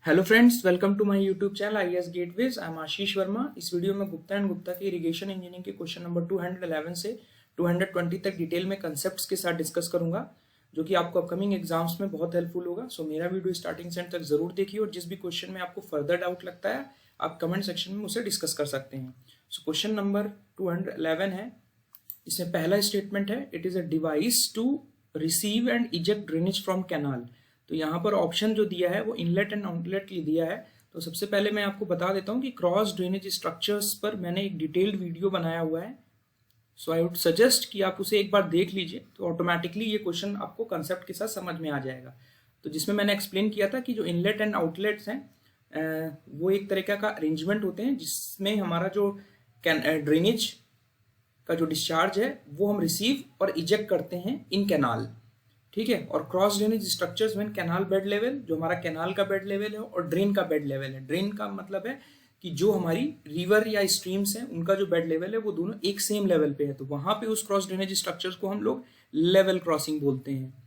Hello friends, welcome to my YouTube channel IAS gateways. I am Ashish Verma. इस video में Gupta and Gupta के irrigation engineering के question number 211 से 220 तक डिटेल में कंसेप्ट्स के साथ डिस्कस करूंगा, जो कि आपको अपकमिंग एग्जाम्स में बहुत हेल्पफुल होगा। सो मेरा वीडियो स्टार्टिंग से एंड तक जरूर देखिए, और जिस भी क्वेश्चन में आपको फर्दर डाउट लगता है आप कमेंट सेक्शन में मुझसे डिस्कस कर सकते हैं। सो क्वेश्चन नंबर 211 है। इसमें पहला स्टेटमेंट है, it is a device to receive and eject drainage from canal. तो यहाँ पर ऑप्शन जो दिया है वो इनलेट एंड आउटलेट दिया है। तो सबसे पहले मैं आपको बता देता हूँ कि क्रॉस ड्रेनेज स्ट्रक्चर्स पर मैंने एक डिटेल्ड वीडियो बनाया हुआ है। सो आई वुड सजेस्ट कि आप उसे एक बार देख लीजिए, तो ऑटोमेटिकली ये क्वेश्चन आपको कंसेप्ट के साथ समझ में आ जाएगा। तो जिसमें मैंने एक्सप्लेन किया था कि जो इनलेट एंड आउटलेट्स हैं वो एक तरीका का अरेंजमेंट होते हैं जिसमें हमारा जो ड्रेनेज का जो डिस्चार्ज है वो हम रिसीव और इजेक्ट करते हैं इन कैनाल। ठीक है। और cross drainage structures when canal bed level, जो हमारा कैनाल का बेड लेवल है, और ड्रेन का बेड लेवल है। ड्रेन का मतलब है कि जो हमारी रिवर या स्ट्रीम्स हैं उनका जो बेड लेवल है वो दोनों एक सेम लेवल पे है, तो वहां पे उस क्रॉस ड्रेनेज स्ट्रक्चर्स को हम लोग लेवल क्रॉसिंग बोलते हैं।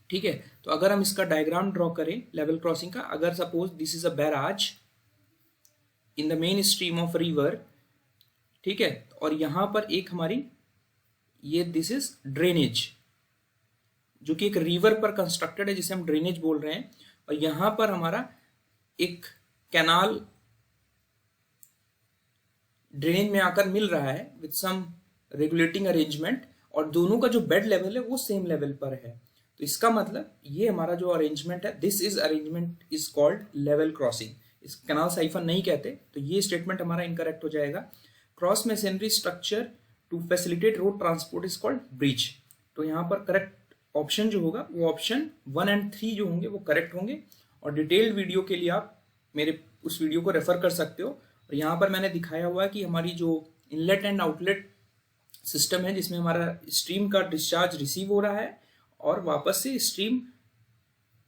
ठीक है। तो अगर हम इसका डायग्राम ड्रॉ करें लेवल क्रॉसिंग का, अगर suppose this is a barrage in the main stream of river, ठीक है, और यहां पर एक हमारी ये दिस इज ड्रेनेज जो कि एक रिवर पर कंस्ट्रक्टेड है जिसे हम ड्रेनेज बोल रहे हैं, और यहां पर हमारा एक कैनाल ड्रेनेज में आकर मिल रहा है विद सम रेगुलेटिंग अरेंजमेंट, और दोनों का जो बेड लेवल है वो सेम लेवल पर है। तो इसका मतलब ये हमारा जो अरेंजमेंट है, this is arrangement is called level crossing. इस कैनाल साइफन नहीं कहते, तो ये स्टेटमेंट हमारा इनकरेक्ट हो जाएगा। Cross masonry structure to facilitate road transport is called bridge. तो यहाँ पर करेक्ट ऑप्शन जो होगा वो ऑप्शन 1 और 3 जो होंगे वो करेक्ट होंगे। और डिटेल्ड वीडियो के लिए आप मेरे उस वीडियो को रेफर कर सकते हो। और यहाँ पर मैंने दिखाया हुआ है कि हमारी जो इनलेट एंड आउटलेट सिस्टम है जिसमें हमारा स्ट्रीम का डिस्चार्ज रिसीव हो रहा है और वापस से स्ट्रीम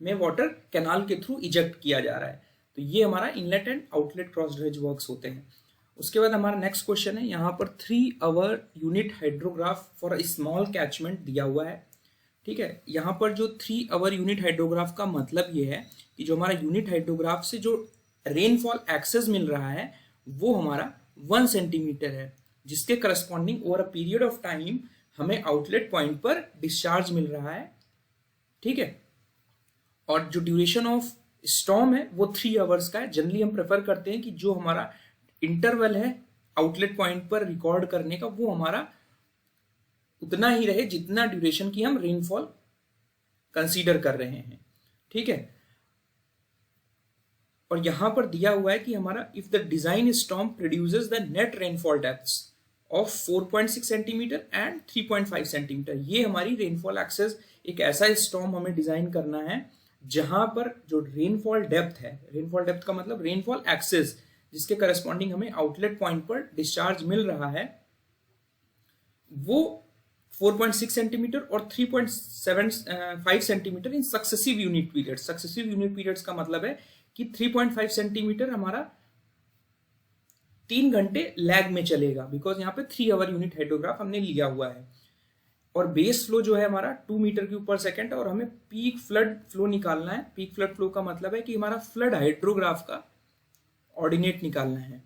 में वाटर कैनाल के थ्रू इजेक्ट किया जा रहा है। तो ये हमारा inlet and outlet cross drainage works होते हैं। उसके बाद हमारा नेक्स्ट क्वेश्चन है, यहाँ पर 3 hour unit hydrograph for a small catchment दिया हुआ है। ठीक है। यहाँ पर जो 3 आवर यूनिट हाइड्रोग्राफ का मतलब ये है कि जो हमारा यूनिट हाइड्रोग्राफ से जो रेनफॉल एक्सेस मिल रहा है वो हमारा 1 सेंटीमीटर है, जिसके corresponding over a period of time हमें आउटलेट पॉइंट पर डिस्चार्ज मिल रहा है। ठीक है। और जो ड्यूरेशन ऑफ स्टॉर्म है वो 3 आवर्स का है। जनरली हम प्रेफर करते हैं कि जो हमारा इंटरवल है आउटलेट पॉइंट पर रिकॉर्ड करने का वो हमारा उतना ही रहे जितना ड्यूरेशन की हम रेनफॉल कंसीडर कर रहे हैं। ठीक है। और यहां पर दिया हुआ है कि हमारा if the design storm produces the net rainfall depths of 4.6 centimetre and 3.5 centimetre, ये हमारी रेनफॉल एक्सेस एक ऐसा स्टॉर्म हमें डिजाइन करना है जहां पर जो रेनफॉल डेप्थ है, रेनफॉल डेप्थ का मतलब रेनफॉल एक्सेस जिसके करस्पॉन्डिंग हमें आउटलेट पॉइंट पर डिस्चार्ज मिल रहा है वो 4.6 सेंटीमीटर और 3.75 centimetre in successive unit periods. Successive unit periods का मतलब है कि 3.5 सेंटीमीटर हमारा 3 घंटे लैग में चलेगा, बिकॉज यहाँ पे 3 आवर यूनिट हाइड्रोग्राफ हमने लिया हुआ है। और बेस फ्लो जो है हमारा 2 मीटर क्यूब पर सेकेंड, और हमें पीक फ्लड फ्लो निकालना है। पीक फ्लड फ्लो का मतलब है कि हमारा फ्लड हाइड्रोग्राफ का ऑर्डिनेट निकालना है।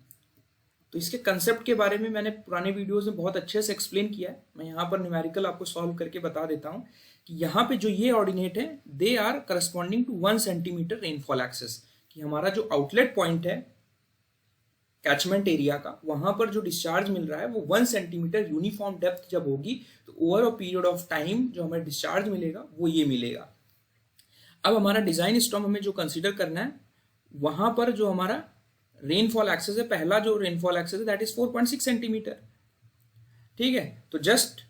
तो इसके कंसेप्ट के बारे में मैंने पुराने वीडियोस में बहुत अच्छे से एक्सप्लेन किया है। मैं यहाँ पर न्यूमेरिकल आपको सॉल्व करके बता देता हूँ कि यहाँ पे जो ये ऑर्डिनेट है they are corresponding to 1 centimetre rainfall excess, कि हमारा जो आउटलेट पॉइंट है कैचमेंट एरिया का वहां पर जो डिस्चार्ज मिल रहा है वो 1 सेंटीमीटर यूनिफॉर्म डेप्थ जब होगी तो over a period of time जो हमें डिस्चार्ज मिलेगा वो ये मिलेगा। अब हमारा डिजाइन स्टॉर्म हमें जो कंसिडर करना है वहां पर जो हमारा रेनफॉल एक्सेस है, पहला जो रेनफॉल एक्सेस है दैट इज 4.6 सेंटीमीटर। ठीक है। तो just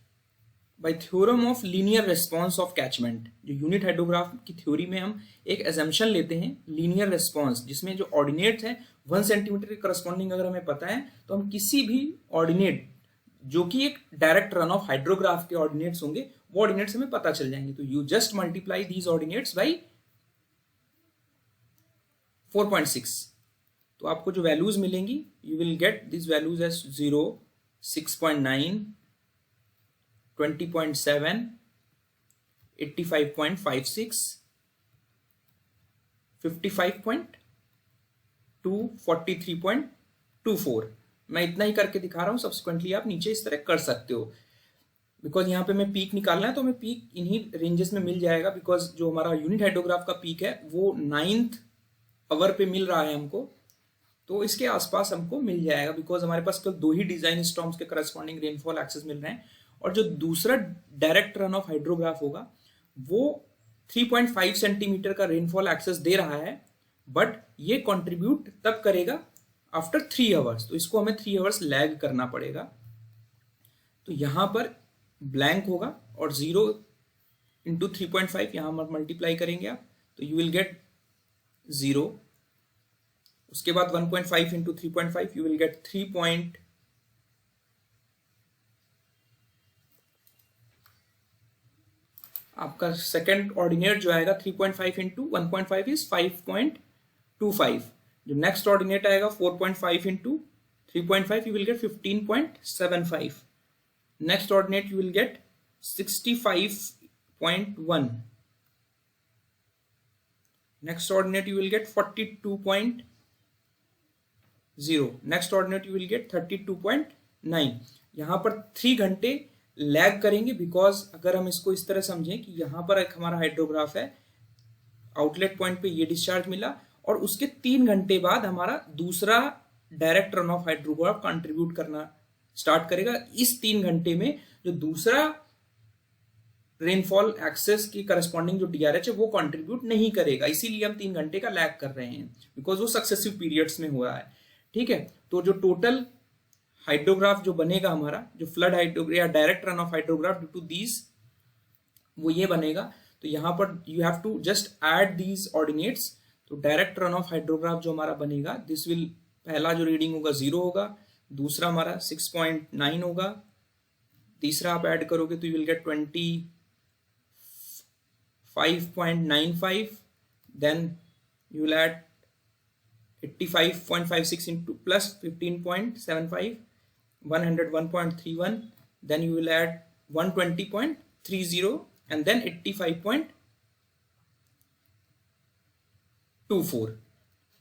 by theorem of linear response of catchment, जो यूनिट हाइड्रोग्राफ की थ्योरी में हम एक एजम्पशन लेते हैं लीनियर रेस्पॉन्स, जिसमें जो ऑर्डिनेट है 1 सेंटीमीटर के करस्पॉन्डिंग अगर हमें पता है तो हम किसी भी ऑर्डिनेट जो कि एक डायरेक्ट रन ऑफ हाइड्रोग्राफ के ऑर्डिनेट्स होंगे वो ऑर्डिनेट्स हमें पता चल जाएंगे। तो you just multiply these ordinates by 4.6, तो आपको जो वैल्यूज मिलेंगी you will get this values as 0, 6.9, 20.7, 85.56, 55.2, 43.24। मैं इतना ही करके दिखा रहा हूँ, सब्सिक्वेंटली आप नीचे इस तरह कर सकते हो। बिकॉज यहाँ पे मैं पीक निकालना है तो हमें पीक इन्हीं रेंजेस में मिल जाएगा, बिकॉज जो हमारा यूनिट हाइड्रोग्राफ का पीक है वो 9th आवर पे मिल रहा है हमको, तो इसके आसपास हमको मिल जाएगा, बिकॉज हमारे पास केवल 2 ही डिजाइन स्टॉर्म्स के करस्पॉन्डिंग रेनफॉल एक्सेस मिल रहे हैं। और जो दूसरा डायरेक्ट रन ऑफ हाइड्रोग्राफ होगा वो 3.5 सेंटीमीटर का रेनफॉल एक्सेस दे रहा है, बट ये कंट्रीब्यूट तब करेगा आफ्टर 3 आवर्स, तो इसको हमें 3 आवर्स लैग करना पड़ेगा। तो यहां पर ब्लैंक होगा और 0 इंटू 3.5 यहां पर मल्टीप्लाई करेंगे आप, तो यू विल गेट 0। उसके बाद 1.5 इंटू 3.5 यू विल गेट 3. आपका सेकेंड ऑर्डिनेट जो आएगा 3.5 इंटू 1.5 इज 5.25। जो नेक्स्ट ऑर्डिनेट आएगा 4.5 into 3.5 you will gate 15.75। Next ordinate you will gate 65.1। Next ordinate you will gate 42.0। Next ordinate you will gate 32.9। यहां पर 3 घंटे लैग करेंगे, बिकॉज अगर हम इसको इस तरह समझें कि यहां पर एक हमारा हाइड्रोग्राफ है, आउटलेट पॉइंट पे ये डिस्चार्ज मिला और उसके 3 घंटे बाद हमारा दूसरा direct run off hydrograph contribute करना स्टार्ट करेगा। इस 3 घंटे में जो दूसरा रेनफॉल एक्सेस की करस्पॉन्डिंग जो डीआरएच है वो कंट्रीब्यूट नहीं करेगा, इसीलिए हम 3 घंटे का लैग कर रहे हैं, बिकॉज वो सक्सेसिव पीरियड्स में हो रहा है। ठीक है, तो जो टोटल हाइड्रोग्राफ जो बनेगा हमारा, जो फ्लड हाइड्रोग्राफ या direct run off hydrograph due to these, वो ये बनेगा। तो यहां पर you have to just add these ordinates. तो डायरेक्ट रन ऑफ हाइड्रोग्राफ जो हमारा बनेगा, दिस विल, पहला जो रीडिंग होगा 0 होगा, दूसरा हमारा 6.9 होगा, तीसरा आप ऐड करोगे तो you will get 25.95, then you will add 85.56 into plus 15.75, 101.31, then you will add 120.30 and then 85.24।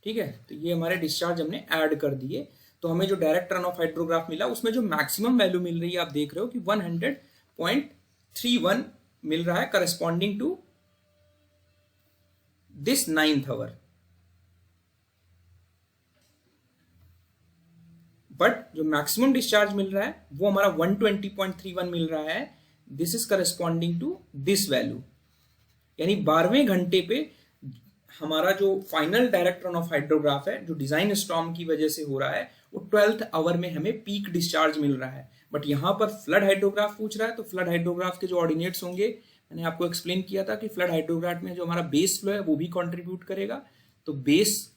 ठीक है, तो ये हमारे डिस्चार्ज हमने ऐड कर दिए। तो हमें जो डायरेक्ट रन ऑफ हाइड्रोग्राफ मिला उसमें जो मैक्सिमम वैल्यू मिल रही है आप देख रहे हो कि 100.31 मिल रहा है, corresponding to this 9th hour. But जो मैक्सिमम डिस्चार्ज मिल रहा है वो हमारा 120.31 मिल रहा है, this is corresponding to this value. यानी 12वें घंटे पे हमारा जो final direct run off hydrograph है, जो डिजाइन स्टॉर्म की वजह से हो रहा है, वो 12th आवर में हमें पीक डिस्चार्ज मिल रहा है। बट यहां पर फ्लड हाइड्रोग्राफ पूछ रहा है, तो फ्लड हाइड्रोग्राफ के जो ऑर्डिनेट्स होंगे, मैंने आपको एक्सप्लेन किया था कि फ्लड हाइड्रोग्राफ में जो हमारा बेस फ्लो है वो भी कॉन्ट्रीब्यूट करेगा। तो बेस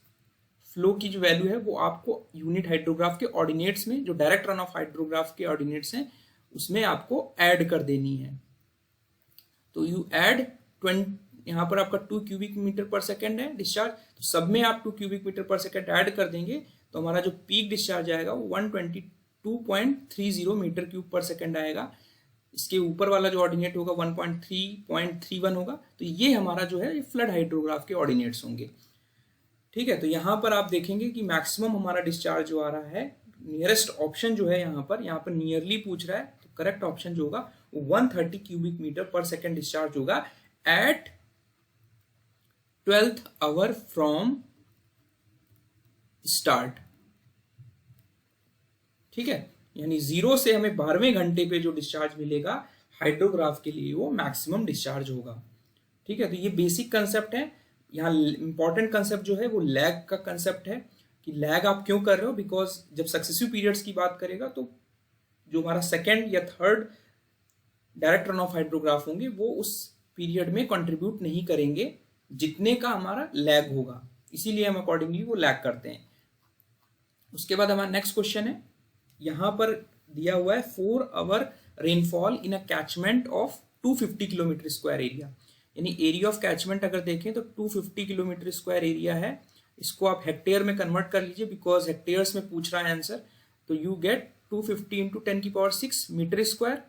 फ्लो की जो वैल्यू है वो आपको यूनिट हाइड्रोग्राफ के ऑर्डिनेट्स में, जो डायरेक्ट रन ऑफ हाइड्रोग्राफ के ऑर्डिनेट्स हैं, उसमें आपको ऐड कर देनी है। तो यू ऐड 20, यहां पर आपका 2 क्यूबिक मीटर पर सेकेंड है डिस्चार्ज, तो सब में आप 2 cubic metre per second add कर देंगे तो हमारा जो पीक डिस्चार्ज आएगा वो 122.30 मीटर क्यूब पर सेकेंड आएगा। इसके ऊपर वाला जो ऑर्डिनेट होगा 1.3.31 होगा। तो ये हमारा जो है ये फ्लड हाइड्रोग्राफ के ऑर्डिनेट्स होंगे। ठीक है, तो यहां पर आप देखेंगे कि मैक्सिमम हमारा डिस्चार्ज जो आ रहा है, नियरेस्ट ऑप्शन जो है यहाँ पर नियरली पूछ रहा है, तो करेक्ट ऑप्शन जो होगा वो 130 cubic metre per second discharge होगा at 12th hour from start. ठीक है, यानी 0 से हमें 12वें घंटे पे जो डिस्चार्ज मिलेगा हाइड्रोग्राफ के लिए वो मैक्सिमम डिस्चार्ज होगा। ठीक है, तो ये बेसिक कंसेप्ट है। यहाँ इंपॉर्टेंट कंसेप्ट जो है वो लैग का कंसेप्ट है कि लैग आप क्यों कर रहे हो, बिकॉज जब सक्सेसिव पीरियड्स की बात करेगा तो जो हमारा सेकेंड या third direct run off hydrograph होंगे वो उस पीरियड में कंट्रीब्यूट नहीं करेंगे जितने का हमारा लैग होगा, इसीलिए हम अकॉर्डिंगली वो लैग करते हैं। उसके बाद हमारा नेक्स्ट क्वेश्चन है, यहां पर दिया हुआ है 4 hour rainfall in a catchment of 250 kilometre square area. यानी एरिया ऑफ कैचमेंट अगर देखें तो 250 किलोमीटर स्क्वायर एरिया है, इसको आप हेक्टेयर में कन्वर्ट कर लीजिए, बिकॉज हेक्टेयर्स में पूछ रहा है आंसर। तो you get 250 into 10⁶ metre square,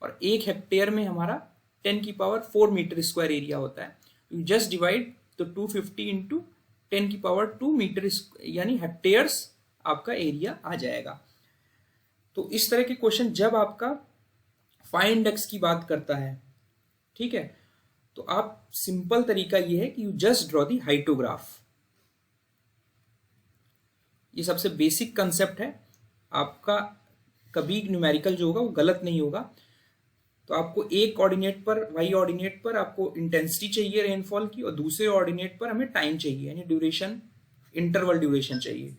और 1 हेक्टेयर में हमारा 10⁴ मीटर स्क्वायर एरिया होता है। यू जस्ट डिवाइड, तो तो 250 इंटू 10⁻² मीटर यानी हेक्टेयर्स आपका एरिया आ जाएगा। तो इस तरह के क्वेश्चन जब आपका फाइव इंडेक्स की बात करता है, ठीक है, तो आप सिंपल तरीका ये है कि you just draw the hyetograph. ये सबसे बेसिक कंसेप्ट है, आपका कभी न्यूमेरिकल जो होगा वो गलत नहीं होगा। तो आपको एक कोऑर्डिनेट पर, वाई ऑर्डिनेट पर आपको इंटेंसिटी चाहिए रेनफॉल की, और दूसरे ऑर्डिनेट पर हमें टाइम चाहिए, यानी ड्यूरेशन, इंटरवल ड्यूरेशन चाहिए।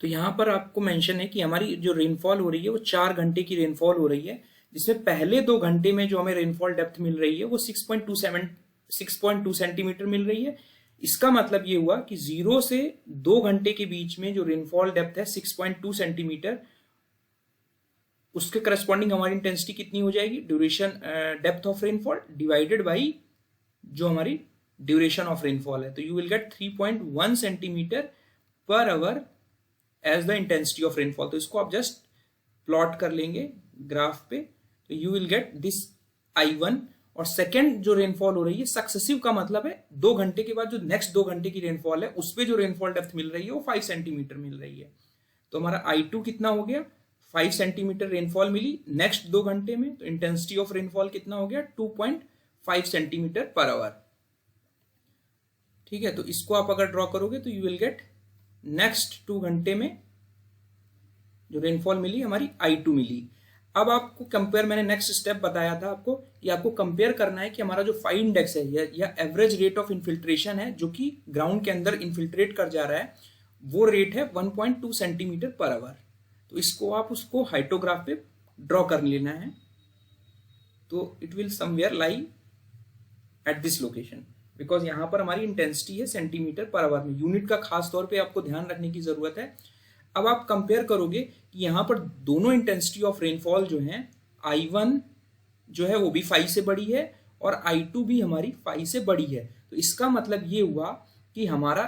तो यहां पर आपको मेंशन है कि हमारी जो रेनफॉल हो रही है वो 4 घंटे की रेनफॉल हो रही है, जिसमें पहले 2 घंटे में जो हमें रेनफॉल डेप्थ मिल रही है वो 6.2 सेंटीमीटर मिल रही है। इसका मतलब ये हुआ कि 0 से 2 घंटे के बीच में जो रेनफॉल डेप्थ है 6.2 सेंटीमीटर, उसके करस्पॉन्डिंग हमारी इंटेंसिटी कितनी हो जाएगी, duration depth of rainfall divided by जो हमारी ड्यूरेशन ऑफ रेनफॉल है। तो you will get 3.1 centimetre per hour as the intensity of rainfall. तो इसको आप जस्ट प्लॉट कर लेंगे ग्राफ पे, तो you will get this I1। और सेकेंड जो रेनफॉल हो रही है सक्सेसिव का मतलब है 2 घंटे के बाद जो नेक्स्ट 2 घंटे की रेनफॉल है उस पे जो रेनफॉल डेप्थ मिल रही है वो 5 सेंटीमीटर मिल रही है। तो हमारा I2 कितना हो गया, 5 सेंटीमीटर रेनफॉल मिली नेक्स्ट 2 घंटे में, तो इंटेंसिटी ऑफ रेनफॉल कितना हो गया, 2.5 सेंटीमीटर पर आवर। ठीक है, तो इसको आप अगर ड्रॉ करोगे तो यू विल गेट नेक्स्ट 2 घंटे में जो रेनफॉल मिली हमारी I2 मिली। अब आपको कंपेयर, मैंने नेक्स्ट स्टेप बताया था आपको कि आपको कंपेयर करना है कि हमारा जो फाइव इंडेक्स है या एवरेज रेट ऑफ इन्फिल्ट्रेशन है जो कि ग्राउंड के अंदर इन्फिल्ट्रेट कर जा रहा है, वो रेट है 1.2 सेंटीमीटर पर आवर। तो इसको आप उसको हाइटोग्राफ पे ड्रॉ कर लेना है। तो it will somewhere lie at this location, because यहां पर हमारी इंटेंसिटी है सेंटीमीटर पर आवर में। यूनिट का खास तौर पे आपको ध्यान रखने की जरूरत है। अब आप कंपेयर करोगे कि यहां पर दोनों इंटेंसिटी ऑफ रेनफॉल जो है, I1 जो है वो भी 5 से बड़ी है और I2 भी हमारी 5 से बड़ी है। तो इसका मतलब ये हुआ कि हमारा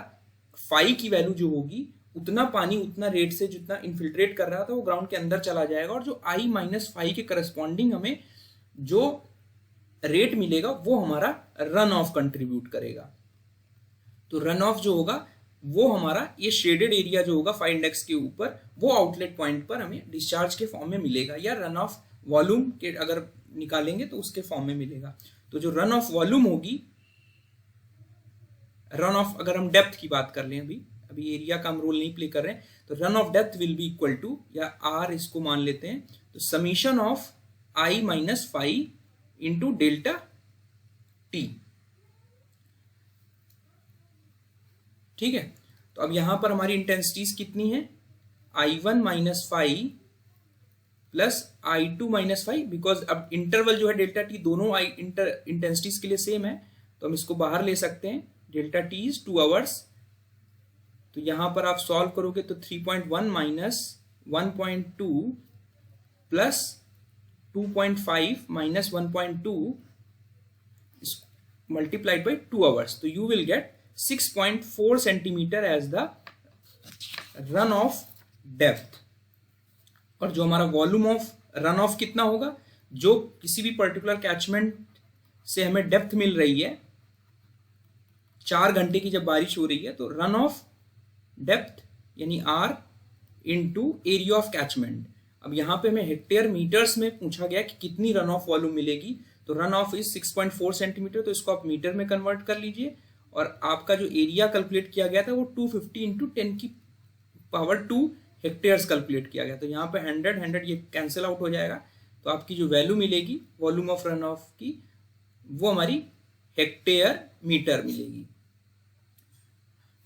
5 की वैल्यू जो होगी, उतना पानी उतना रेट से जितना इन्फिल्ट्रेट कर रहा था वो ग्राउंड के अंदर चला जाएगा, और जो I-5 के करस्पॉन्डिंग हमें जो रेट मिलेगा वो हमारा रन ऑफ कंट्रीब्यूट करेगा। तो रन ऑफ जो होगा वो हमारा ये शेडेड एरिया जो होगा 5 इंडेक्स के ऊपर, वो आउटलेट पॉइंट पर हमें डिस्चार्ज के फॉर्म में मिलेगा, या रन ऑफ वॉल्यूम के अगर निकालेंगे तो उसके फॉर्म में मिलेगा। तो जो रन ऑफ वॉल्यूम होगी, रन ऑफ, अगर हम डेप्थ की बात कर लें, अभी एरिया का हम रोल नहीं प्ले कर रहे हैं, तो run of depth will be equal to, या आर इसको मान लेते हैं, तो summation of I-5 into delta t. ठीक है, तो अब यहां पर हमारी इंटेंसिटीज कितनी है, I1-5 प्लस I2-5, बिकॉज अब इंटरवल जो है डेल्टा टी दोनों इंटेंसिटीज के लिए सेम है, तो हम इसको बाहर ले सकते हैं, डेल्टा टी इज 2 आवर्स। तो यहां पर आप सॉल्व करोगे तो 3.1 minus 1.2 plus 2.5 minus 1.2 multiplied by 2 hours, तो you will get 6.4 centimetre as the run of depth. और जो हमारा वॉल्यूम ऑफ रन ऑफ कितना होगा, जो किसी भी पर्टिकुलर कैचमेंट से हमें डेप्थ मिल रही है 4 घंटे की जब बारिश हो रही है, तो रन ऑफ डेप्थ यानी R into area of catchment. अब यहां पे हमें हेक्टेयर मीटर्स में पूछा गया कि कितनी रन ऑफ वॉल्यूम मिलेगी, तो रन ऑफ इज 6.4 सेंटीमीटर, तो इसको आप मीटर में कन्वर्ट कर लीजिए, और आपका जो एरिया कैलकुलेट किया गया था वो 250 इंटू 10⁻² हेक्टेयर्स कैलकुलेट किया गया। तो यहाँ पे 100 ये कैंसिल आउट हो जाएगा, तो आपकी जो वैल्यू मिलेगी वॉल्यूम ऑफ रन ऑफ की, वो हमारी हेक्टेयर मीटर मिलेगी।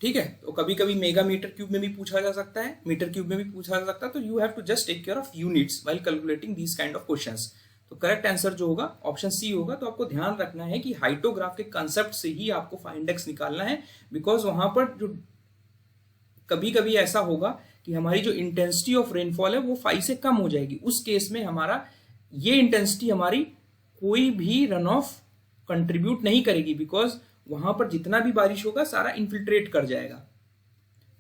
ठीक है, तो कभी कभी मेगा मीटर क्यूब में भी पूछा जा सकता है, मीटर क्यूब में भी पूछा जा सकता है, तो you have to just take care of units while calculating these kind of questions. तो करेक्ट आंसर जो होगा ऑप्शन सी होगा। तो आपको ध्यान रखना है कि हाइटोग्राफ के कंसेप्ट से ही आपको फाइव इंडेक्स निकालना है, बिकॉज वहां पर जो कभी कभी ऐसा होगा कि हमारी जो इंटेंसिटी ऑफ रेनफॉल है वो 5 से कम हो जाएगी, उस केस में हमारा ये इंटेंसिटी हमारी कोई भी रन ऑफ कंट्रीब्यूट नहीं करेगी, बिकॉज वहां पर जितना भी बारिश होगा सारा इन्फिल्ट्रेट कर जाएगा।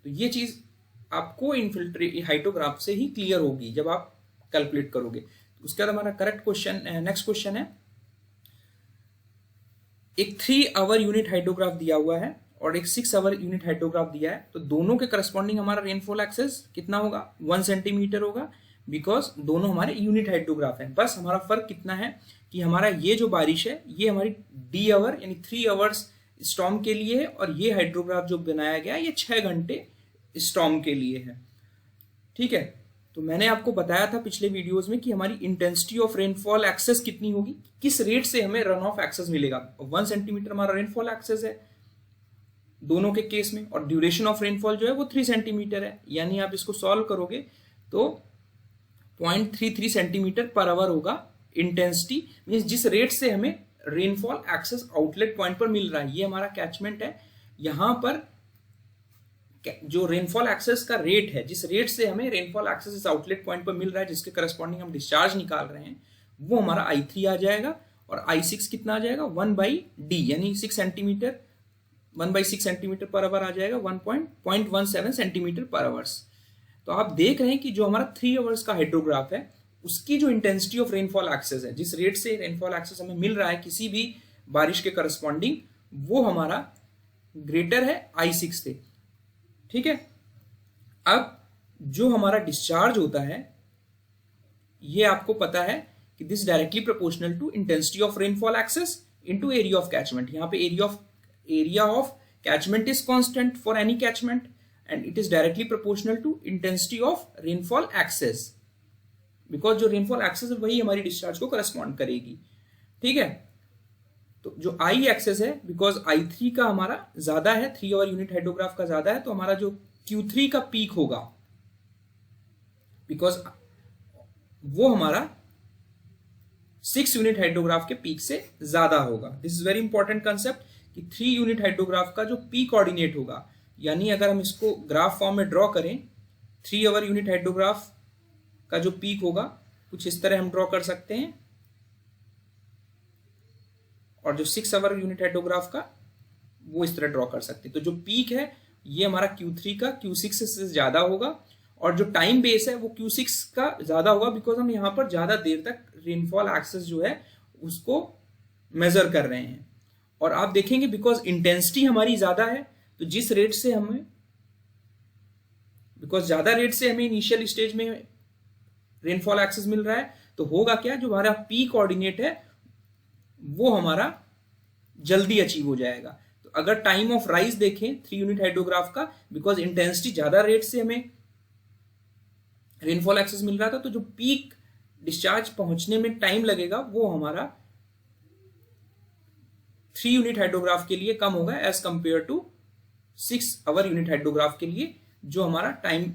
तो ये चीज आपको हाइटोग्राफ से ही क्लियर होगी जब आप कैलकुलेट करोगे। उसके बाद हमारा करेक्ट क्वेश्चन, नेक्स्ट क्वेश्चन है एक 3 आवर यूनिट हाइड्रोग्राफ दिया हुआ है और एक 6 आवर यूनिट हाइड्रोग्राफ दिया है, तो दोनों के करस्पॉन्डिंग हमारा रेनफॉल एक्सेस कितना होगा, 1 सेंटीमीटर होगा, बिकॉज दोनों हमारे यूनिट हाइड्रोग्राफ हैं। बस हमारा फर्क कितना है कि हमारा ये जो बारिश है ये हमारी डी आवर यानी 3 आवर्स स्टॉर्म के लिए है, और ये हाइड्रोग्राफ जो बनाया गया ये 6 घंटे स्टॉर्म के लिए है। ठीक है, तो मैंने आपको बताया था पिछले वीडियोस में कि हमारी इंटेंसिटी ऑफ रेनफॉल एक्सेस कितनी होगी, किस रेट से हमें रन ऑफ एक्सेस मिलेगा। 1 सेंटीमीटर हमारा रेनफॉल एक्सेस है दोनों के केस में, और ड्यूरेशन ऑफ रेनफॉल जो है वो 3 सेंटीमीटर है, यानी आप इसको सॉल्व करोगे तो 0.33 सेंटीमीटर पर आवर होगा इंटेंसिटी, मीन्स जिस रेट से हमें रेनफॉल एक्सेस आउटलेट पॉइंट पर मिल रहा है। ये हमारा कैचमेंट है, यहां पर जो रेनफॉल एक्सेस का रेट है, जिस रेट से हमें रेनफॉल एक्सेस इस आउटलेट पॉइंट पर मिल रहा है, जिसके करस्पॉन्डिंग हम डिस्चार्ज निकाल रहे हैं, वो हमारा I3 आ जाएगा, और I6 कितना आ जाएगा, 1/d यानी 6 सेंटीमीटर 1/6 सेंटीमीटर पर आवर आ जाएगा, 1.17 सेंटीमीटर पर आवर्स। तो आप देख रहे हैं कि जो हमारा 3 आवर्स का हाइड्रोग्राफ है उसकी जो इंटेंसिटी ऑफ रेनफॉल एक्सेस है, जिस रेट से रेनफॉल एक्सेस हमें मिल रहा है किसी भी बारिश के करस्पॉन्डिंग, वो हमारा ग्रेटर है I6 से। ठीक है, अब जो हमारा डिस्चार्ज होता है ये आपको पता है कि this directly proportional to intensity of rainfall excess into area of catchment. यहाँ पे area of catchment is constant for any catchment and it is directly proportional to intensity of rainfall excess, because जो rainfall excess है वही हमारी discharge को correspond करेगी। ठीक है, तो जो I एक्सेस है, बिकॉज I3 का हमारा ज्यादा है, 3 आवर यूनिट हाइड्रोग्राफ का ज्यादा है, तो हमारा जो Q3 का पीक होगा, बिकॉज वो हमारा 6 यूनिट हाइड्रोग्राफ के पीक से ज्यादा होगा। This is very important concept कि 3 यूनिट हाइड्रोग्राफ का जो पीक कोऑर्डिनेट होगा, यानी अगर हम इसको ग्राफ फॉर्म में ड्रॉ करें, 3 आवर यूनिट हाइड्रोग्राफ का जो पीक होगा कुछ इस तरह हम ड्रॉ कर सकते हैं, और जो 6 आवर यूनिट हाइड्रोग्राफ का वो इस तरह ड्रॉ कर सकते हैं। तो जो पीक है ये हमारा Q3 का Q6 से ज्यादा होगा, और जो टाइम बेस है वो Q6 का ज्यादा होगा, बिकॉज हम यहाँ पर ज्यादा देर तक रेनफॉल एक्सेस जो है उसको मेजर कर रहे हैं। और आप देखेंगे बिकॉज इंटेंसिटी हमारी ज्यादा है, तो जिस रेट से हमें, बिकॉज ज्यादा रेट से हमें इनिशियल स्टेज में रेनफॉल एक्सेस मिल रहा है, तो होगा क्या, जो हमारा पीक कोऑर्डिनेट है वो हमारा जल्दी अचीव हो जाएगा। तो अगर टाइम ऑफ राइज देखें 3 यूनिट हाइड्रोग्राफ का, बिकॉज इंटेंसिटी ज्यादा रेट से हमें रेनफॉल एक्सेस मिल रहा था, तो जो पीक डिस्चार्ज पहुंचने में टाइम लगेगा वो हमारा 3 यूनिट हाइड्रोग्राफ के लिए कम होगा as compare to 6 hour unit hydrograph के लिए जो हमारा टाइम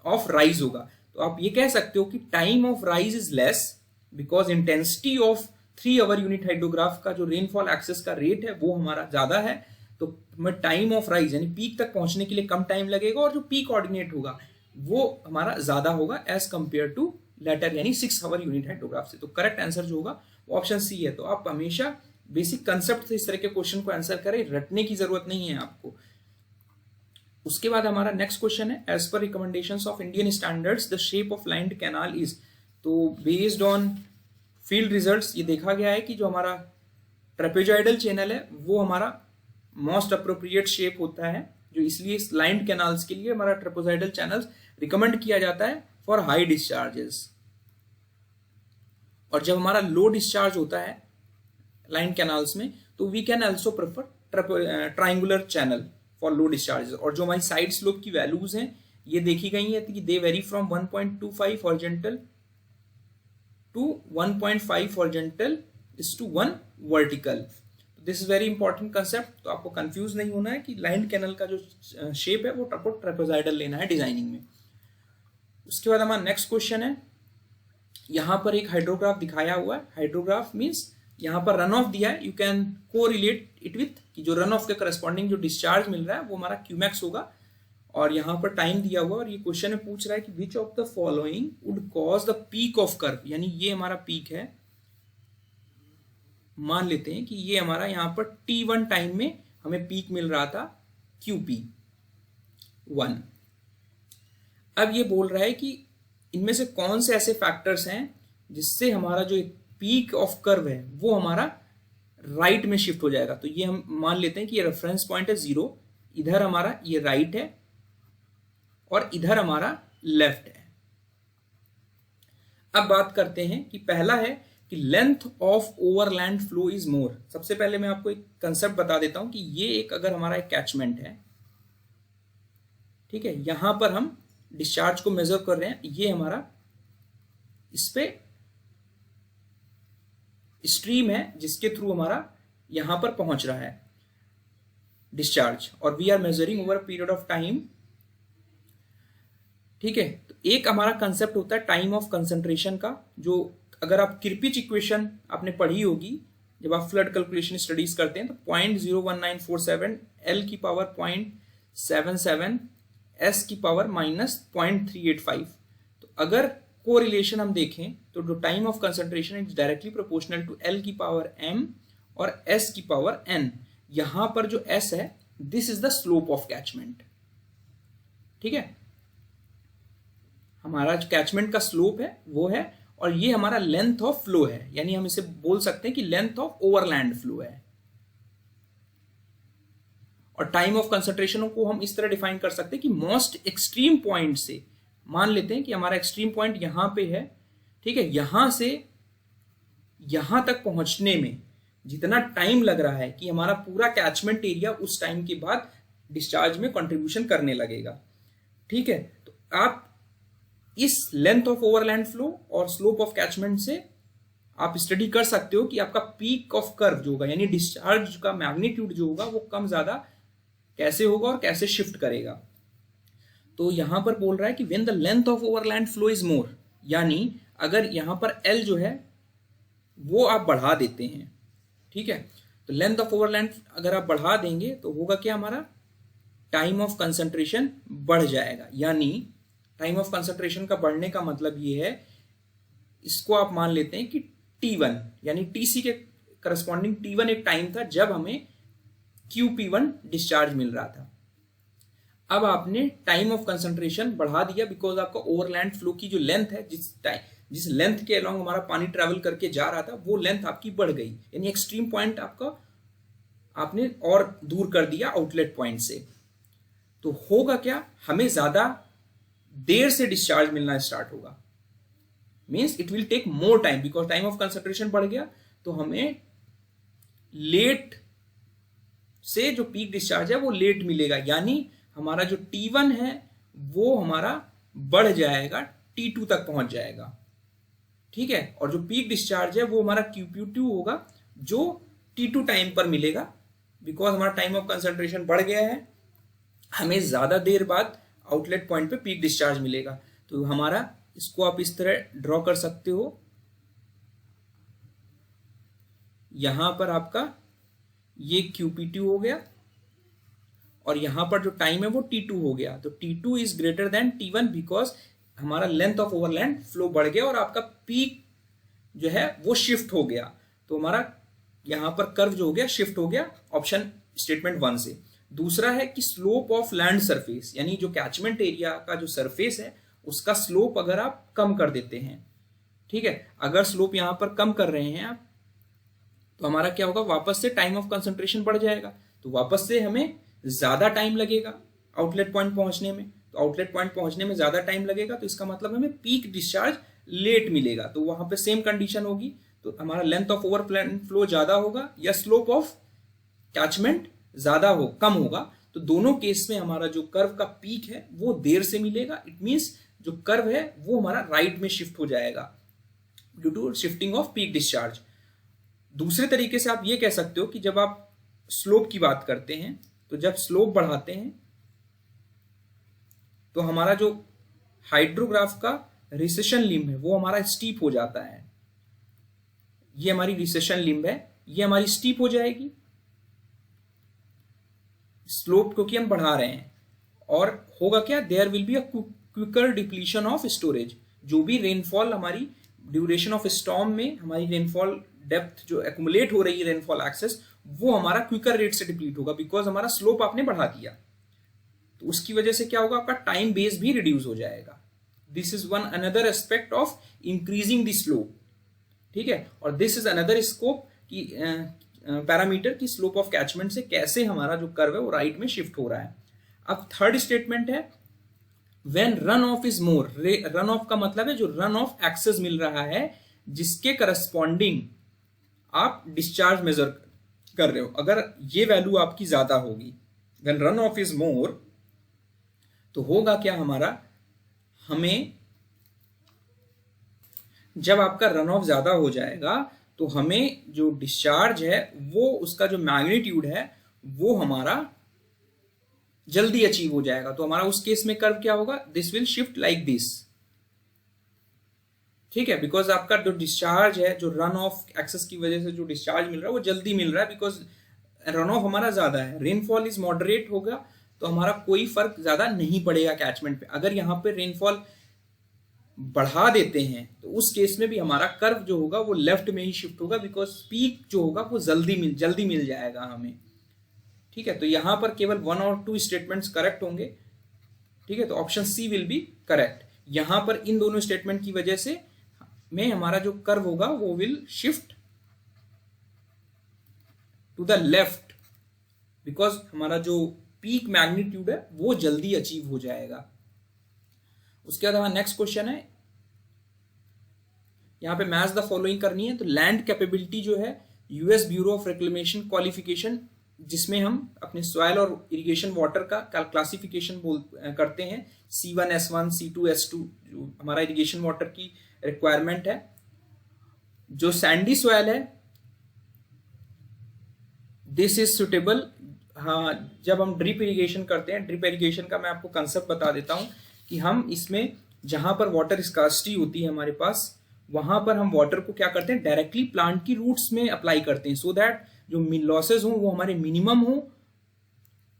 ऑफ राइज होगा। तो आप ये कह सकते हो कि time of rise is less because intensity of 3 hour unit hydrograph का जो रेनफॉल एक्सेस का रेट है वो हमारा ज्यादा है, तो हमें टाइम ऑफ राइज यानी पीक तक पहुंचने के लिए कम टाइम लगेगा, और जो पीक कोऑर्डिनेट होगा वो हमारा ज्यादा होगा एज कंपेयर टू लेटर यानी 6 आवर यूनिट हाइड्रोग्राफ से। तो करेक्ट आंसर जो होगा वो ऑप्शन सी है। तो आप हमेशा बेसिक कंसेप्ट से इस तरह के क्वेश्चन को आंसर करें, रटने की जरूरत नहीं है आपको। उसके बाद हमारा नेक्स्ट क्वेश्चन है, as per recommendations of Indian standards the shape of lined canal is. तो बेस्ड ऑन फील्ड रिजल्ट्स ये देखा गया है कि जो हमारा ट्रेपेजॉइडल चैनल है वो हमारा मोस्ट अप्रोप्रिएट शेप होता है, जो इसलिए लाइन्ड कैनाल्स के लिए हमारा ट्रेपेजॉइडल चैनल रिकमेंड किया जाता है फॉर हाई डिस्चार्जेस। और जब हमारा लो डिस्चार्ज होता है लाइन कैनाल्स में, तो we can also prefer triangular channel for low discharges. और जो हमारी साइड स्लोप की वैल्यूज हैं ये देखी गई है कि they vary from 1.25 horizontal to 1.5 horizontal is to 1 vertical. This is very important concept. तो आपको कंफ्यूज नहीं होना है कि लाइन कैनल का जो शेप है वो ट्रेपेजॉइडल लेना है डिजाइनिंग में। उसके बाद हमारा नेक्स्ट क्वेश्चन है, यहां पर एक हाइड्रोग्राफ दिखाया हुआ है। हाइड्रोग्राफ मीन्स यहां पर रन ऑफ दिया है, यू कैन को रिलेट इट विथ कि जो रन ऑफ के करस्पॉन्डिंग जो डिस्चार्ज मिल रहा है वो हमारा क्यूमैक्स होगा, और यहाँ पर टाइम दिया हुआ, और ये क्वेश्चन में पूछ रहा है कि which of the following would cause the peak of curve, यानी ये हमारा पीक है, मान लेते हैं कि ये हमारा यहाँ पर T1 टाइम में हमें पीक मिल रहा था QP1। अब ये बोल रहा है कि इनमें से कौन से ऐसे फैक्टर्स हैं जिससे हमारा जो पीक ऑफ कर्व है वो हमारा राइट में शिफ्ट हो जाएगा। तो ये हम मान लेते हैं कि ये रेफरेंस पॉइंट है 0, इधर हमारा ये राइट है और इधर हमारा लेफ्ट है। अब बात करते हैं कि पहला है कि length of overland flow is more. सबसे पहले मैं आपको एक कंसेप्ट बता देता हूं कि ये एक अगर हमारा एक कैचमेंट है, ठीक है, यहां पर हम डिस्चार्ज को मेजर कर रहे हैं, ये हमारा इस पे स्ट्रीम है जिसके थ्रू हमारा यहां पर पहुंच रहा है डिस्चार्ज, और we are measuring over a period of time. ठीक है, तो एक हमारा कंसेप्ट होता है टाइम ऑफ कंसंट्रेशन का, जो अगर आप किर्पिच इक्वेशन आपने पढ़ी होगी जब आप फ्लड कैलकुलेशन स्टडीज करते हैं, तो 0.01947 L की पावर 0.77 S की पावर -0.385। तो अगर कोरिलेशन हम देखें तो जो time of concentration is directly proportional to L की पावर m और S की पावर n। यहां पर जो S है, this is the slope of catchment. ठीक है, हमारा जो कैचमेंट का स्लोप है वो है, और ये हमारा लेंथ ऑफ फ्लो है, यानी हम इसे बोल सकते हैं कि लेंथ ऑफ ओवरलैंड फ्लो है। और टाइम ऑफ कंसंट्रेशन को हम इस तरह डिफाइन कर सकते हैं कि मोस्ट एक्सट्रीम पॉइंट से, मान लेते हैं कि हमारा एक्सट्रीम पॉइंट यहां पे है, ठीक है, यहां से यहां तक पहुंचने में जितना टाइम लग रहा है कि हमारा पूरा कैचमेंट एरिया उस टाइम के बाद डिस्चार्ज में कंट्रीब्यूशन करने लगेगा। ठीक है, तो आप इस लेंथ ऑफ ओवरलैंड फ्लो और स्लोप ऑफ कैचमेंट से आप स्टडी कर सकते हो कि आपका पीक ऑफ कर्व जो होगा, यानी डिस्चार्ज का मैग्नीट्यूड जो होगा वो कम ज्यादा कैसे होगा और कैसे शिफ्ट करेगा। तो यहां पर बोल रहा है कि when the length of overland flow is more, यानी अगर यहां पर L जो है वो आप बढ़ा देते हैं, ठीक है, तो लेंथ ऑफ ओवरलैंड अगर आप बढ़ा देंगे तो होगा क्या, हमारा टाइम ऑफ कंसंट्रेशन बढ़ जाएगा। यानी टाइम ऑफ कंसंट्रेशन का बढ़ने का मतलब ये है, इसको आप मान लेते हैं कि T1 यानी TC के करस्पॉन्डिंग T1 एक टाइम था जब हमें QP1 डिस्चार्ज मिल रहा था। अब आपने टाइम ऑफ कंसंट्रेशन बढ़ा दिया बिकॉज आपका ओवरलैंड फ्लो की जो लेंथ है, जिस लेंथ के अलोंग हमारा पानी ट्रेवल करके जा रहा था, वो लेंथ आपकी बढ़ गई, यानी एक्सट्रीम पॉइंट आपका आपने और दूर कर दिया आउटलेट पॉइंट से। तो होगा क्या, हमें ज्यादा देर से डिस्चार्ज मिलना स्टार्ट होगा, means it will take more time because time of concentration बढ़ गया, तो हमें लेट से जो पीक डिस्चार्ज है वो लेट मिलेगा, यानी हमारा जो T1 है वो हमारा बढ़ जाएगा, T2 तक पहुंच जाएगा। ठीक है, और जो पीक डिस्चार्ज है वो हमारा QP2 होगा जो T2 टाइम पर मिलेगा, बिकॉज हमारा टाइम ऑफ कंसंट्रेशन बढ़ गया है, हमें ज्यादा देर बाद आउटलेट पॉइंट पे पीक डिस्चार्ज मिलेगा। तो हमारा इसको आप इस तरह ड्रॉ कर सकते हो, यहां पर आपका ये QP2 हो गया और यहां पर जो टाइम है वो T2 हो गया। तो T2 is greater than T1 because हमारा लेंथ ऑफ ओवरलैंड फ्लो बढ़ गया और आपका पीक जो है वो शिफ्ट हो गया। तो हमारा यहां पर कर्व जो हो गया शिफ्ट हो गया ऑप्शन स्टेटमेंट 1 से। दूसरा है कि स्लोप ऑफ लैंड सरफेस, यानी जो कैचमेंट एरिया का जो सरफेस है उसका स्लोप अगर आप कम कर देते हैं, ठीक है, अगर स्लोप यहां पर कम कर रहे हैं आप, तो हमारा क्या होगा, वापस से टाइम ऑफ कंसंट्रेशन बढ़ जाएगा, तो वापस से हमें ज्यादा टाइम लगेगा आउटलेट पॉइंट पहुंचने में। तो आउटलेट पॉइंट पहुंचने में ज्यादा टाइम लगेगा, तो इसका मतलब हमें पीक डिस्चार्ज लेट मिलेगा। तो वहां पे सेम कंडीशन होगी, तो हमारा लेंथ ऑफ ओवरलैंड फ्लो ज्यादा होगा या स्लोप ऑफ कैचमेंट कम होगा। तो दोनों केस में हमारा जो कर्व का पीक है वो देर से मिलेगा। इट मींस जो कर्व है वो हमारा राइट में शिफ्ट हो जाएगा due to shifting of peak discharge. दूसरे तरीके से आप ये कह सकते हो कि जब आप स्लोप की बात करते हैं, तो जब स्लोप बढ़ाते हैं तो हमारा जो हाइड्रोग्राफ का रिसेशन लिम्ब है वो हमारा स्टीप हो जाता है। ये हमारी रिसेशन लिम्ब है, ये हमारी स्टीप हो जाएगी स्लोप क्योंकि हम बढ़ा रहे हैं। और होगा क्या, there will be a quicker depletion of storage. जो भी रेनफॉल हमारी ड्यूरेशन ऑफ स्टॉर्म में हमारी रेनफॉल डेप्थ जो एक्युमुलेट हो रही है रेनफॉल एक्सेस, वो हमारा क्विकर रेट से डिप्लीट होगा बिकॉज हमारा स्लोप आपने बढ़ा दिया। तो उसकी वजह से क्या होगा, आपका टाइम बेस भी रिड्यूस हो जाएगा। This is one another aspect of increasing the slope. ठीक है, और दिस इज अनदर स्कोप कि पैरामीटर की स्लोप ऑफ कैचमेंट से कैसे हमारा जो कर्व है वो राइट में शिफ्ट हो रहा है। अब थर्ड स्टेटमेंट है when run of is more. Run of का मतलब है जो रन ऑफ एक्सेस मिल रहा है जिसके करस्पॉन्डिंग आप डिस्चार्ज मेजर कर रहे हो, अगर ये वैल्यू आपकी ज्यादा होगी, when run of is more, तो होगा क्या हमारा, हमें जब आपका रन ऑफ ज्यादा हो जाएगा तो हमें जो डिस्चार्ज है वो उसका जो मैग्नीट्यूड है वो हमारा जल्दी अचीव हो जाएगा। तो हमारा उस केस में कर्व क्या होगा, this will shift like this, ठीक है, बिकॉज आपका जो डिस्चार्ज है, जो रन ऑफ एक्सेस की वजह से जो डिस्चार्ज मिल रहा है वो जल्दी मिल रहा है, बिकॉज रन ऑफ हमारा ज्यादा है। रेनफॉल इज मॉडरेट होगा तो हमारा कोई फर्क ज्यादा नहीं पड़ेगा कैचमेंट पे। अगर यहाँ पे रेनफॉल बढ़ा देते हैं तो उस केस में भी हमारा कर्व जो होगा वो लेफ्ट में ही शिफ्ट होगा, बिकॉज पीक जो होगा वो जल्दी मिल जाएगा हमें, ठीक है। तो यहां पर केवल 1 और 2 स्टेटमेंट्स करेक्ट होंगे, ठीक है। तो option C will be correct. यहां पर इन दोनों स्टेटमेंट की वजह से में हमारा जो कर्व होगा वो will shift to the left, because हमारा जो पीक मैग्नीट्यूड है वो जल्दी अचीव हो जाएगा। उसके बाद हमारा नेक्स्ट क्वेश्चन है, यहां पे मैच द फॉलोइंग करनी है। तो लैंड कैपेबिलिटी जो है US bureau of reclamation qualification, जिसमें हम अपने सॉइल और इरिगेशन वाटर का क्लासिफिकेशन करते हैं, C1 S1 C2 S2, जो हमारा इरिगेशन वाटर की रिक्वायरमेंट है। जो सैंडी सॉइल है दिस इज सुटेबल। हाँ, जब हम ड्रिप इरिगेशन करते हैं, ड्रिप इरिगेशन का मैं आपको कंसेप्ट बता देता हूं कि हम इसमें जहां पर वाटर स्कार्सिटी होती है हमारे पास, वहां पर हम वाटर को क्या करते हैं, डायरेक्टली प्लांट की रूट्स में अप्लाई करते हैं, सो दैट जो लॉसेज हो वो हमारे मिनिमम हो,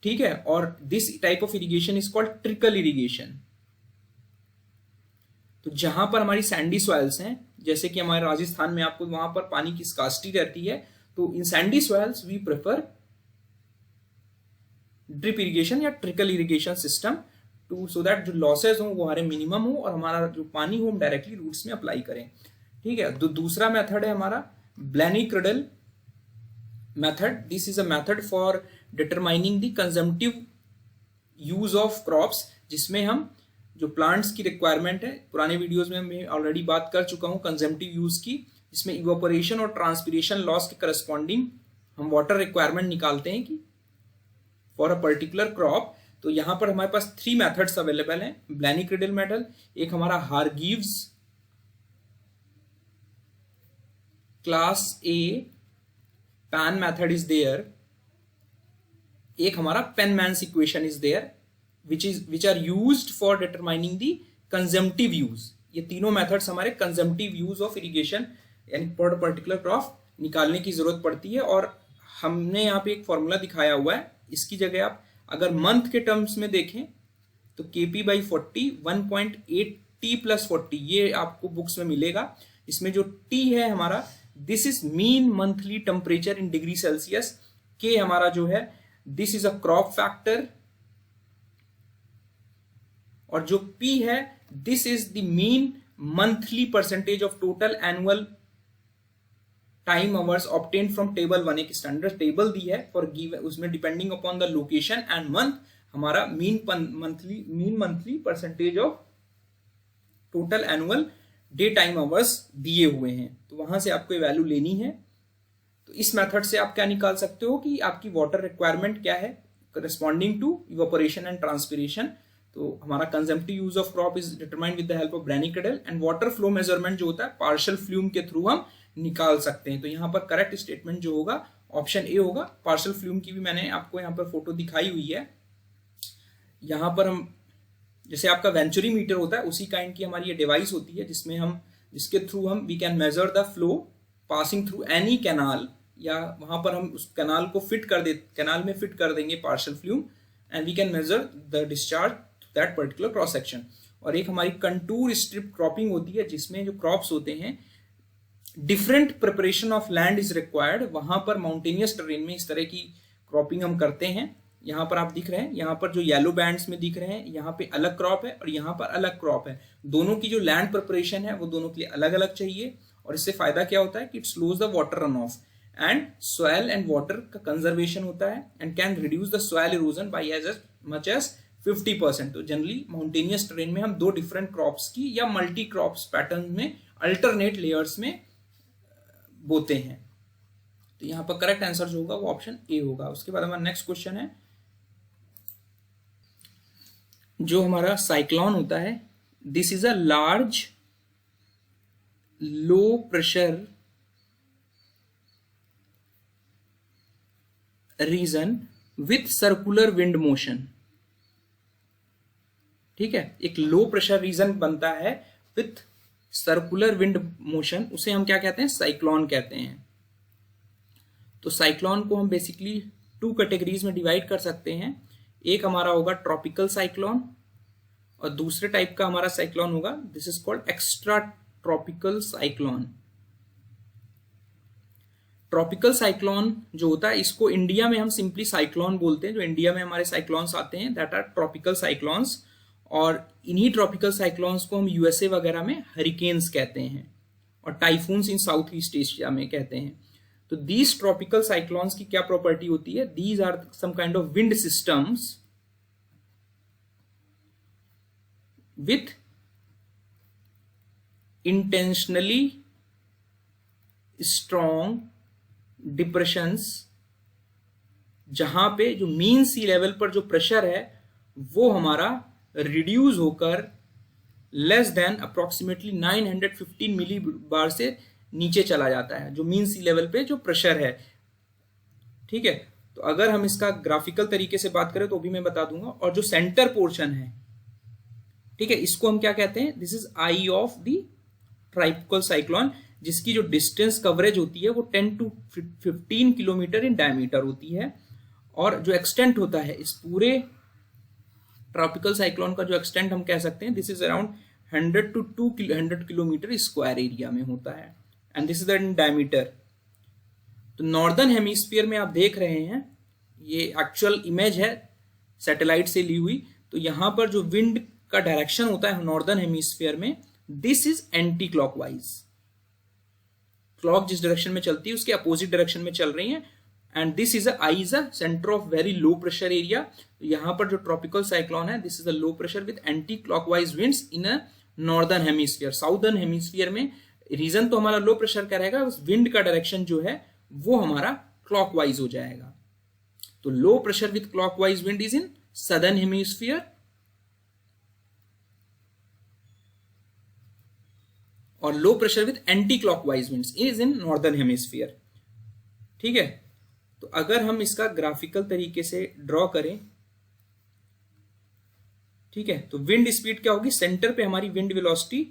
ठीक है। और this type of irrigation is called trickle irrigation. तो जहां पर हमारी सैंडी सॉइल्स हैं, जैसे कि हमारे राजस्थान में आपको वहां पर पानी की स्कार्सिटी रहती है, तो in sandy soils we prefer drip irrigation या trickle irrigation system too, so that जो लॉसेज हो वो हमारे मिनिमम हो और हमारा जो पानी हो हम डायरेक्टली रूट्स में अप्लाई करें, ठीक है। तो दूसरा मेथड है हमारा Blaney Criddle method. This is a method for determining the consumptive use of crops, जिसमें हम जो प्लांट्स की रिक्वायरमेंट है, पुराने वीडियोस में मैं ऑलरेडी बात कर चुका हूं कंजम्पटिव यूज की, जिसमें इवापोरेशन और ट्रांसपिरेशन लॉस के करस्पॉन्डिंग हम वाटर रिक्वायरमेंट निकालते हैं कि फॉर अ पर्टिकुलर क्रॉप। तो यहां पर हमारे पास 3 मेथड्स अवेलेबल हैं, ब्लैनी-क्रेडल मेथड, एक हमारा Hargreaves class A pan method is there, एक हमारा Penman's equation is there, which are used for determining the consumptive use। ये तीनों मेथड्स हमारे कंजम्पटिव यूज ऑफ इरिगेशन यानी फॉर पर्टिकुलर क्रॉप निकालने की जरूरत पड़ती है। और हमने यहाँ पे एक फॉर्मूला दिखाया हुआ है, इसकी जगह आप अगर मंथ के टर्म्स में देखें तो KP/40 1.8T + 40 ये आपको बुक्स में मिलेगा। इसमें जो T है हमारा, this is mean monthly temperature in degree Celsius. K हमारा जो है this is a crop factor, और जो P है this is the mean monthly percentage of total annual time hours obtained from table 1। एक स्टैंडर्ड टेबल दी है for give, उसमें depending upon the location and month हमारा mean monthly percentage of total annual day time hours दिए हुए हैं। तो वहां से आपको वैल्यू लेनी है। तो इस मेथड से आप क्या निकाल सकते हो कि आपकी वाटर रिक्वायरमेंट क्या है corresponding to evaporation and transpiration. तो हमारा consumptive use of crop is determined with the help of Blaney Criddle, and water flow measurement जो होता है पार्शियल फ्लूम के थ्रू हम निकाल सकते हैं। तो यहाँ पर करेक्ट स्टेटमेंट जो होगा ऑप्शन ए होगा। पार्शियल फ्लूम की भी मैंने आपको यहाँ पर फोटो दिखाई हुई है। यहाँ पर हम जैसे आपका वेंचुरी मीटर होता है उसी काइंड की हमारी ये डिवाइस होती है, जिसके थ्रू हम we can measure the flow passing through any canal, या वहां पर हम उस कैनाल को कैनाल में फिट कर देंगे partial flume, and we can measure the discharge that particular cross section. और एक हमारी कंटूर स्ट्रिप क्रॉपिंग होती है, जिसमें जो क्रॉप्स होते हैं different preparation of land is required. वहां पर माउंटेनियस टेरेन में इस तरह की क्रॉपिंग हम करते हैं। यहाँ पर आप दिख रहे हैं, यहाँ पर जो येलो बैंड्स में दिख रहे हैं, यहाँ पे अलग क्रॉप है और यहाँ पर अलग क्रॉप है। दोनों की जो लैंड प्रिपरेशन है वो दोनों के लिए अलग अलग चाहिए, और इससे फायदा क्या होता है कि it slows the water run off. And soil and water का कंजर्वेशन होता है and can reduce the soil erosion by as much as 50%। तो जनरली माउंटेनियस टेरेन में हम दो डिफरेंट क्रॉप्स की या मल्टी क्रॉप्स पैटर्न में अल्टरनेट लेयर्स में बोते हैं। तो यहाँ पर करेक्ट आंसर जो होगा वो ऑप्शन ए होगा। उसके बाद हमारा नेक्स्ट क्वेश्चन है, जो हमारा साइक्लोन होता है, this is a large low pressure region with circular wind motion. ठीक है, एक लो प्रेशर रीजन बनता है विथ सर्कुलर विंड मोशन, उसे हम क्या कहते हैं, साइक्लोन कहते हैं। तो साइक्लोन को हम बेसिकली टू कैटेगरीज में डिवाइड कर सकते हैं। एक हमारा होगा ट्रॉपिकल साइक्लोन और दूसरे टाइप का हमारा साइक्लोन होगा, this is called extra tropical cyclone. Tropical cyclone जो होता है, इसको इंडिया में हम सिंपली साइक्लोन बोलते हैं। जो इंडिया में हमारे साइक्लोन्स आते हैं दैट आर ट्रॉपिकल साइक्लोन्स, और इन्हीं ट्रॉपिकल साइक्लोन्स को हम यूएसए वगैरह में हरिकेन्स कहते हैं और टाइफून्स इन साउथ ईस्ट एशिया में कहते हैं। तो दीज ट्रॉपिकल साइक्लोन्स की क्या प्रॉपर्टी होती है, these are some kind of wind systems with intentionally strong depressions, जहां पे जो मीन सी लेवल पर जो प्रेशर है वो हमारा रिड्यूस होकर लेस देन अप्रोक्सीमेटली 915 मिली बार से नीचे चला जाता है, जो मीन सी लेवल पे जो प्रेशर है। ठीक है, तो अगर हम इसका ग्राफिकल तरीके से बात करें तो भी मैं बता दूंगा। और जो सेंटर पोर्शन है, ठीक है, इसको हम क्या कहते हैं, this is I of the tropical cyclone, जिसकी जो डिस्टेंस कवरेज होती है वो 10 to 15 किलोमीटर इन डायमीटर होती है। और जो एक्सटेंट होता है इस पूरे ट्रॉपिकल साइक्लोन का, जो एक्सटेंट हम कह सकते हैं, this is around 100 to 200 kilometre square area में होता है and this is in diameter. तो नॉर्दर्न हेमिस्फीयर में आप देख रहे हैं, ये एक्चुअल इमेज है सैटेलाइट से ली हुई। तो यहां पर जो विंड का डायरेक्शन होता है नॉर्दर्न हेमिस्फीयर में, this is anti clockwise. Clock जिस डायरेक्शन में चलती है उसके अपोजिट डायरेक्शन में चल रही है and this is I is a centre of very low pressure area. यहां पर जो ट्रॉपिकल साइक्लोन है, this is a low pressure with anti clockwise winds in a northern hemisphere. Southern hemisphere में reason तो हमारा लो प्रेशर का रहेगा, उस विंड का डायरेक्शन जो है वो हमारा क्लॉकवाइज हो जाएगा। तो low pressure with clockwise wind is in southern hemisphere और low pressure with anti clockwise winds is in northern hemisphere. ठीक है, तो अगर हम इसका ग्राफिकल तरीके से ड्रॉ करें, ठीक है, तो विंड स्पीड क्या होगी, सेंटर पे हमारी विंड वेलोसिटी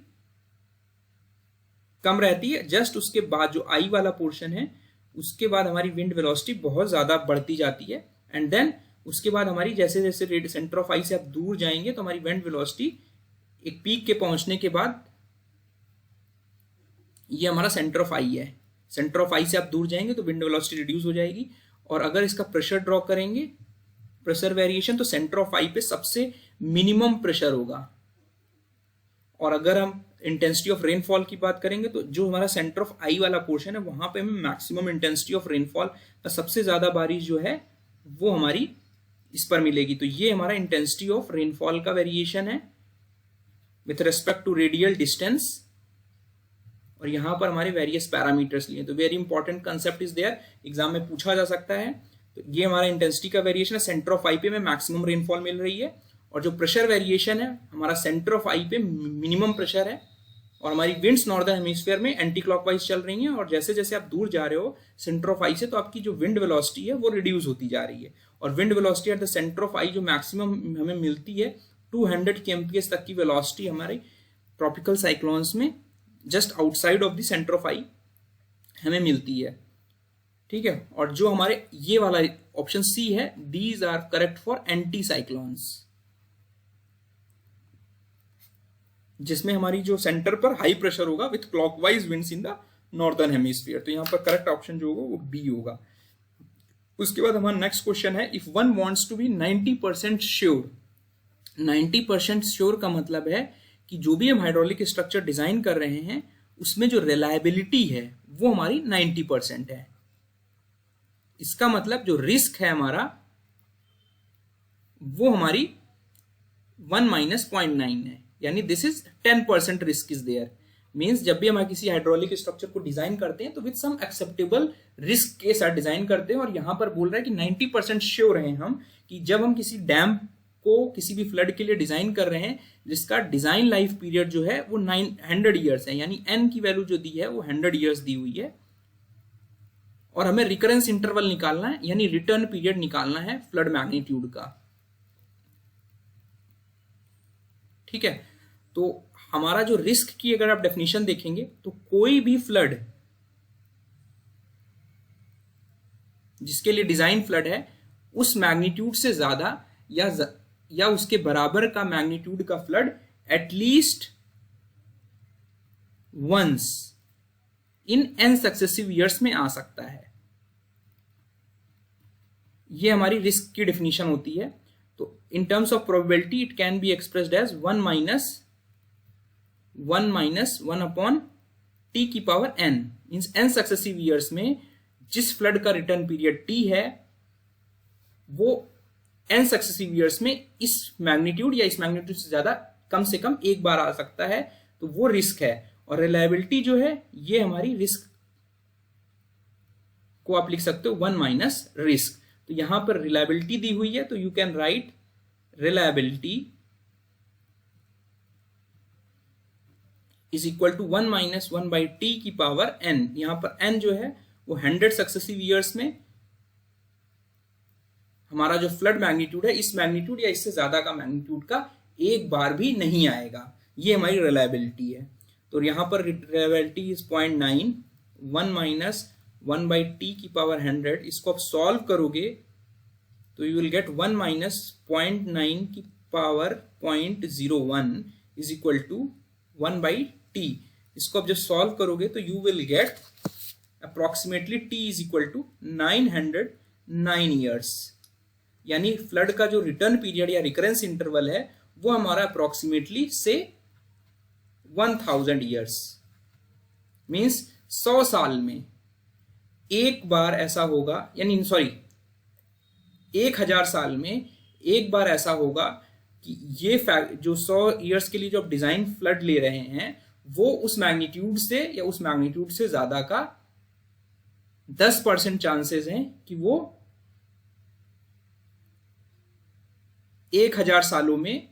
कम रहती है, जस्ट उसके बाद जो आई वाला पोर्शन है उसके बाद हमारी विंड वेलोसिटी बहुत ज्यादा बढ़ती जाती है एंड देन उसके बाद हमारी जैसे जैसे सेंटर ऑफ आई से आप दूर जाएंगे तो हमारी विंड वेलोसिटी एक पीक के पहुंचने के बाद, ये हमारा सेंटर ऑफ आई है, सेंटर ऑफ आई से आप दूर जाएंगे तो विंड वेलोसिटी रिड्यूस हो जाएगी। और अगर इसका प्रेशर ड्रॉ करेंगे, प्रेशर वेरिएशन, तो सेंटर ऑफ आई पे सबसे मिनिमम प्रेशर होगा। और अगर हम इंटेंसिटी ऑफ रेनफॉल की बात करेंगे तो जो हमारा सेंटर ऑफ आई वाला पोर्शन है वहां पे हमें मैक्सिमम इंटेंसिटी ऑफ रेनफॉल का सबसे ज्यादा बारिश जो है वो हमारी इस पर मिलेगी। तो ये हमारा इंटेंसिटी ऑफ रेनफॉल का वेरिएशन है with respect to radial distance. और यहां पर हमारे वेरियस पैरामीटर्स लिए, तो very important concept is there, exam में पूछा जा सकता है। तो ये हमारा इंटेंसिटी का वेरिएशन है, सेंटर ऑफ आई पे में मैक्सिमम रेनफॉल मिल रही है, और जो प्रेशर वेरिएशन है हमारा सेंटर ऑफ आई पे मिनिमम प्रेशर है, और हमारी विंड्स नॉर्दर्न हेमिस्फीयर में एंटी क्लॉकवाइज चल रही हैं। और जैसे जैसे आप दूर जा रहे हो सेंटर ऑफ आई से, तो आपकी जो विंड वेलोसिटी है वो रिड्यूस होती जा रही है। और wind velocity at the centre of eye जो मैक्सिमम हमें मिलती है 200 kmph तक की वेलोसिटी हमारे ट्रॉपिकल साइक्लोन्स में just outside of the centre of eye हमें मिलती है। ठीक है, और जो हमारे ये वाला ऑप्शन सी है, these are correct for anticyclones, जिसमें हमारी जो सेंटर पर हाई प्रेशर होगा with clockwise winds in the northern hemisphere. तो यहां पर करेक्ट ऑप्शन जो होगा वो बी होगा। उसके बाद हमारा नेक्स्ट क्वेश्चन है, if one wants to be 90% sure. 90% sure का मतलब है कि जो भी हम हाइड्रोलिक स्ट्रक्चर डिजाइन कर रहे हैं उसमें जो रिलायबिलिटी है वो हमारी 90% है। इसका मतलब जो रिस्क है हमारा वो हमारी 1 माइनस 0.9 है, यानी this is 10% risk is there. Means जब भी हम किसी हाइड्रोलिक स्ट्रक्चर को डिजाइन करते हैं तो विद सम एक्सेप्टेबल रिस्क के साथ डिजाइन करते हैं। और यहां पर बोल रहा है कि 90% श्योर हैं हम कि जब हम किसी डैम को किसी भी फ्लड के लिए डिजाइन कर रहे हैं जिसका डिजाइन लाइफ पीरियड जो है वो 900 ईयर्स है, यानी एन की वैल्यू जो दी है वो 100 ईयर्स दी हुई है, और हमें रिकरेंस इंटरवल निकालना है, यानी रिटर्न पीरियड निकालना है फ्लड मैग्नीट्यूड का। ठीक है, तो हमारा जो रिस्क की अगर आप डेफिनेशन देखेंगे तो कोई भी फ्लड जिसके लिए डिजाइन फ्लड है उस मैग्नीट्यूड से ज्यादा या उसके बराबर का मैग्नीट्यूड का flood at least once in n successive years में आ सकता है। ये हमारी रिस्क की डेफिनेशन होती है। तो in terms of probability it can be expressed as 1 minus 1 upon T की power n. Means n successive years में जिस फ्लड का रिटर्न पीरियड टी है वो एन सक्सेसिव ईयर्स में इस मैग्नीट्यूड या इस मैग्नीट्यूड से ज्यादा कम से कम एक बार आ सकता है, तो वो रिस्क है। और रिलायबिलिटी जो है ये हमारी रिस्क को आप लिख सकते हो 1 माइनस रिस्क। तो यहां पर रिलायबिलिटी दी हुई है तो you can write reliability is equal to 1 minus 1 by T की पावर एन। यहां पर एन जो है वो 100 सक्सेसिव ईयर्स में हमारा जो फ्लड मैग्नीट्यूड है इस मैग्नीट्यूड या इससे ज्यादा का मैग्नीट्यूड का एक बार भी नहीं आएगा। ये हमारी रिलायबिलिटी है। तो यहां पर reliability is 0.9, 1 minus 1 by T की पावर 100। इसको आप सॉल्व करोगे तो यू विल गेट 1 माइनस 0.9 की power 0.01 is equal to 1 by T. इसको आप जब सॉल्व करोगे तो you will get approximately T is equal to 909 years, यानी फ्लड का जो रिटर्न पीरियड या रिकरेंस इंटरवल है वो हमारा अप्रोक्सीमेटली से 1000 ईयर्स। मींस 100 साल में एक बार ऐसा होगा, यानी सॉरी 1000 साल में एक बार ऐसा होगा कि ये जो 100 ईयर्स के लिए जो आप डिजाइन फ्लड ले रहे हैं वो उस मैग्नीट्यूड से या उस मैग्नीट्यूड से ज्यादा का 10% चांसेस हैं कि वो 1000 सालों में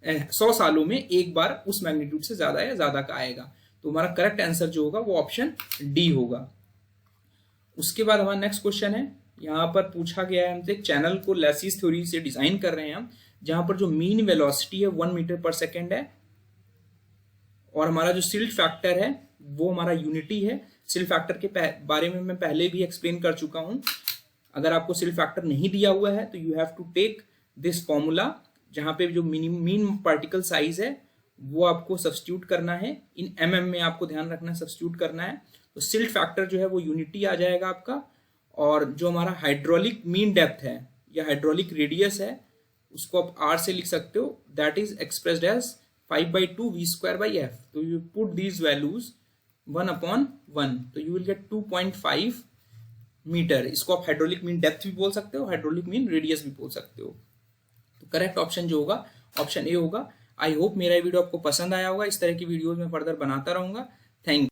100 सालों में एक बार उस मैग्नीट्यूड से ज्यादा या ज्यादा का आएगा। तो हमारा करेक्ट आंसर जो होगा वो ऑप्शन डी होगा। उसके बाद हमारा नेक्स्ट क्वेश्चन है, यहां पर पूछा गया है हमसे चैनल को लैसिस थ्योरी से डिजाइन कर रहे हैं हम, जहां पर जो मीन वेलोसिटी है 1 मीटर पर सेकेंड है और हमारा जो सिल्ट फैक्टर है वो हमारा यूनिटी है। सिल्ट फैक्टर के बारे में मैं पहले भी एक्सप्लेन कर चुका हूं। अगर आपको सिल्ट फैक्टर नहीं दिया हुआ है तो you have to take this formula, जहां पे जो मीन पार्टिकल साइज है वो आपको सब्स्टिट्यूट करना है, इन mm में आपको ध्यान रखना सब्स्टिट्यूट करना है। तो सिल्ट फैक्टर जो है वो यूनिटी आ जाएगा आपका, और जो हमारा हाइड्रोलिक मीन डेप्थ है या हाइड्रोलिक रेडियस है उसको आप r से लिख सकते हो, that is expressed as 5/2 v²/f। तो यू पुट दीज वैल्यूज 1/1, तो यू विल गेट 2.5 मीटर। इसको आप हाइड्रोलिक मीन डेप्थ भी बोल सकते हो, हाइड्रोलिक मीन रेडियस भी बोल सकते हो। तो करेक्ट ऑप्शन जो होगा ऑप्शन ए होगा। आई होप मेरा वीडियो आपको पसंद आया होगा। इस तरह की वीडियोज में फर्दर बनाता रहूंगा। Thank you.